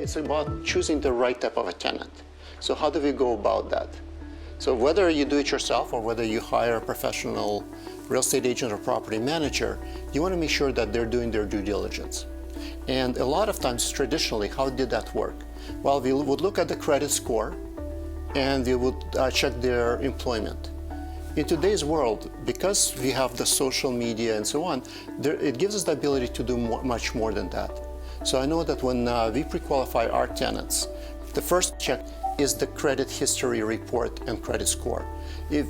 it's about choosing the right type of a tenant. So how do we go about that? So whether you do it yourself or whether you hire a professional real estate agent or property manager, you want to make sure that they're doing their due diligence. And a lot of times, traditionally, how did that work? Well, we would look at the credit score and we would check their employment. In today's world, because we have the social media and so on, it gives us the ability to do much more than that. So I know that when we pre-qualify our tenants, the first check is the credit history report and credit score.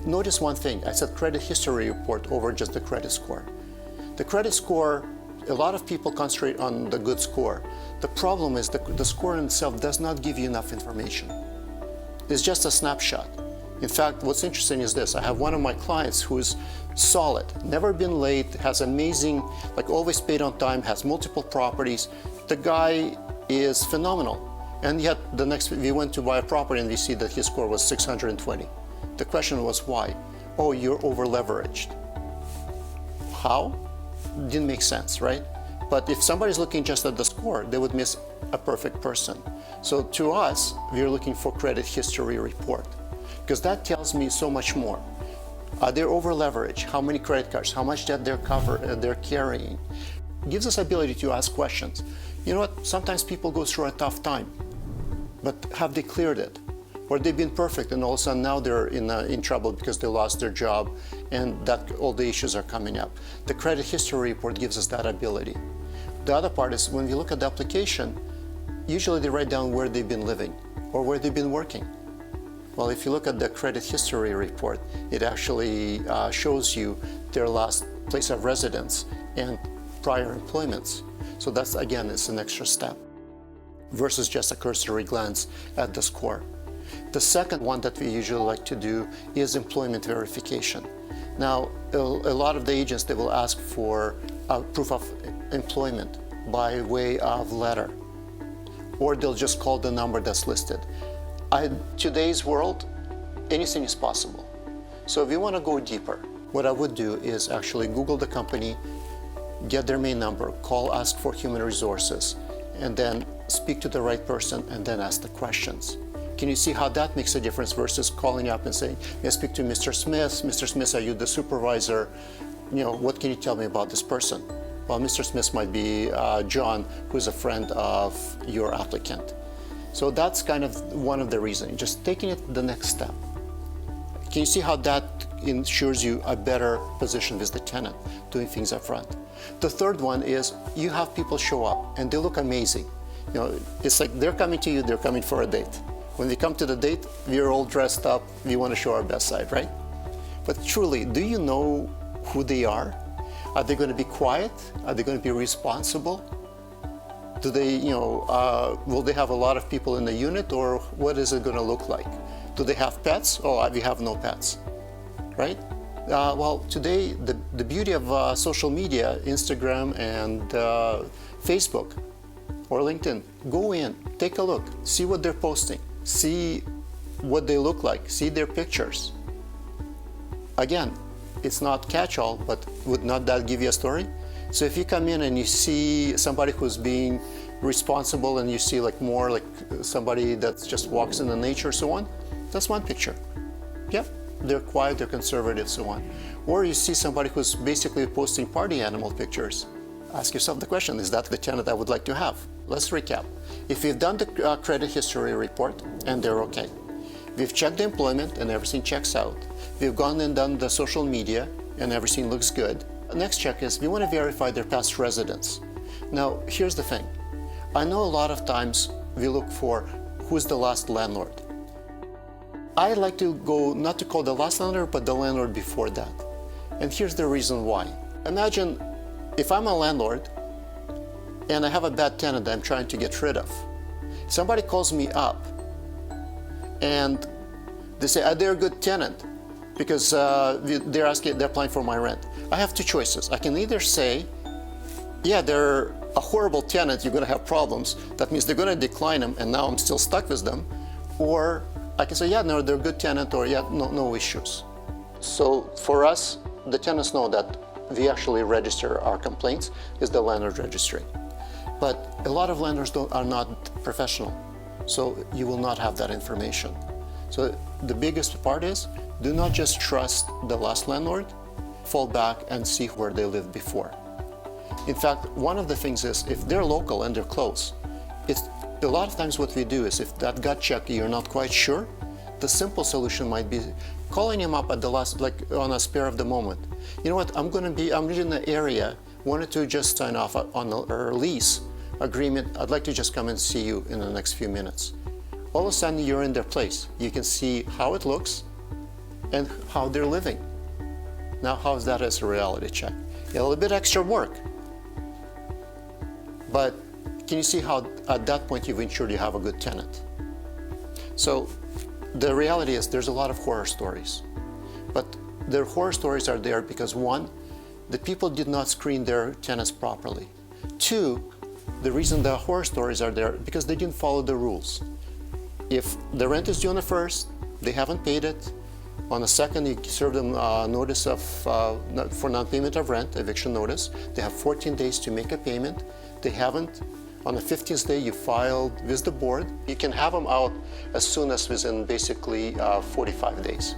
Notice one thing, I said credit history report over just the credit score. The credit score, a lot of people concentrate on the good score. The problem is the score in itself does not give you enough information. It's just a snapshot. In fact, what's interesting is this. I have one of my clients who's solid, never been late, has amazing, like always paid on time, has multiple properties. The guy is phenomenal. And yet we went to buy a property and we see that his score was 620. The question was why? Oh, you're over leveraged. How? Didn't make sense, right? But if somebody's looking just at the score, they would miss a perfect person. So to us, we're looking for credit history report, because that tells me so much more. Are they over leveraged? How many credit cards? How much debt they're carrying? It gives us ability to ask questions. You know what? Sometimes people go through a tough time, but have they cleared it? Or they've been perfect and all of a sudden now they're in trouble because they lost their job and that all the issues are coming up. The credit history report gives us that ability. The other part is when we look at the application, usually they write down where they've been living or where they've been working. Well, if you look at the credit history report, it actually shows you their last place of residence and prior employments. So that's, again, it's an extra step versus just a cursory glance at the score. The second one that we usually like to do is employment verification. Now, a lot of the agents, they will ask for proof of employment by way of letter, or they'll just call the number that's listed. In today's world, anything is possible. So if you want to go deeper, what I would do is actually Google the company, get their main number, call, ask for human resources, and then speak to the right person and then ask the questions. Can you see how that makes a difference versus calling up and saying, may I speak to Mr. Smith? Mr. Smith, are you the supervisor? You know, what can you tell me about this person? Well, Mr. Smith might be John, who's a friend of your applicant. So that's kind of one of the reasons, just taking it the next step. Can you see how that ensures you a better position with the tenant, doing things up front? The third one is you have people show up and they look amazing. You know, it's like they're coming to you, they're coming for a date. When they come to the date, we're all dressed up, we want to show our best side, right? But truly, do you know who they are? Are they going to be quiet? Are they going to be responsible? Do they, will they have a lot of people in the unit, or what is it going to look like? Do they have pets? Oh, we have no pets, right? Well, today, the beauty of social media, Instagram and Facebook or LinkedIn, go in, take a look, see what they're posting, see what they look like, see their pictures. Again, it's not catch-all, but would not that give you a story? So if you come in and you see somebody who's being responsible and you see more like somebody that just walks in the nature, so on, that's one picture. Yep, they're quiet, they're conservative, so on. Or you see somebody who's basically posting party animal pictures. Ask yourself the question, is that the tenant I would like to have? Let's recap. If we've done the credit history report and they're okay, we've checked the employment and everything checks out, we've gone and done the social media and everything looks good. The next check is we want to verify their past residence. Now, here's the thing. I know a lot of times we look for who's the last landlord. I like to go not to call the last landlord, but the landlord before that. And here's the reason why. Imagine if I'm a landlord and I have a bad tenant that I'm trying to get rid of. Somebody calls me up and they say, they're a good tenant because they're applying for my rent. I have two choices. I can either say, yeah, they're a horrible tenant, you're going to have problems. That means they're going to decline them and now I'm still stuck with them. Or I can say, yeah, no, they're a good tenant, or yeah, no issues. So for us, the tenants know that we actually register our complaints is the landlord registry. But a lot of lenders are not professional, so you will not have that information. So the biggest part is, do not just trust the last landlord, fall back and see where they lived before. In fact, one of the things is, if they're local and they're close, a lot of times what we do is, if that gut check you're not quite sure, the simple solution might be calling him up at the last, like on a spur of the moment. You know what, I'm in the area, wanted to just sign off on a lease agreement. I'd like to just come and see you in the next few minutes. All of a sudden you're in their place. You can see how it looks and how they're living. Now, how's that as a reality check? A little bit extra work. But can you see how at that point you've ensured you have a good tenant? So the reality is, there's a lot of horror stories. But the horror stories are there because, one, the people did not screen their tenants properly. Two, the reason the horror stories are there because they didn't follow the rules. If the rent is due on the 1st, they haven't paid it. On the 2nd, you serve them notice for non-payment of rent, eviction notice. They have 14 days to make a payment. They haven't. On the 15th day, you filed with the board. You can have them out as soon as within basically 45 days.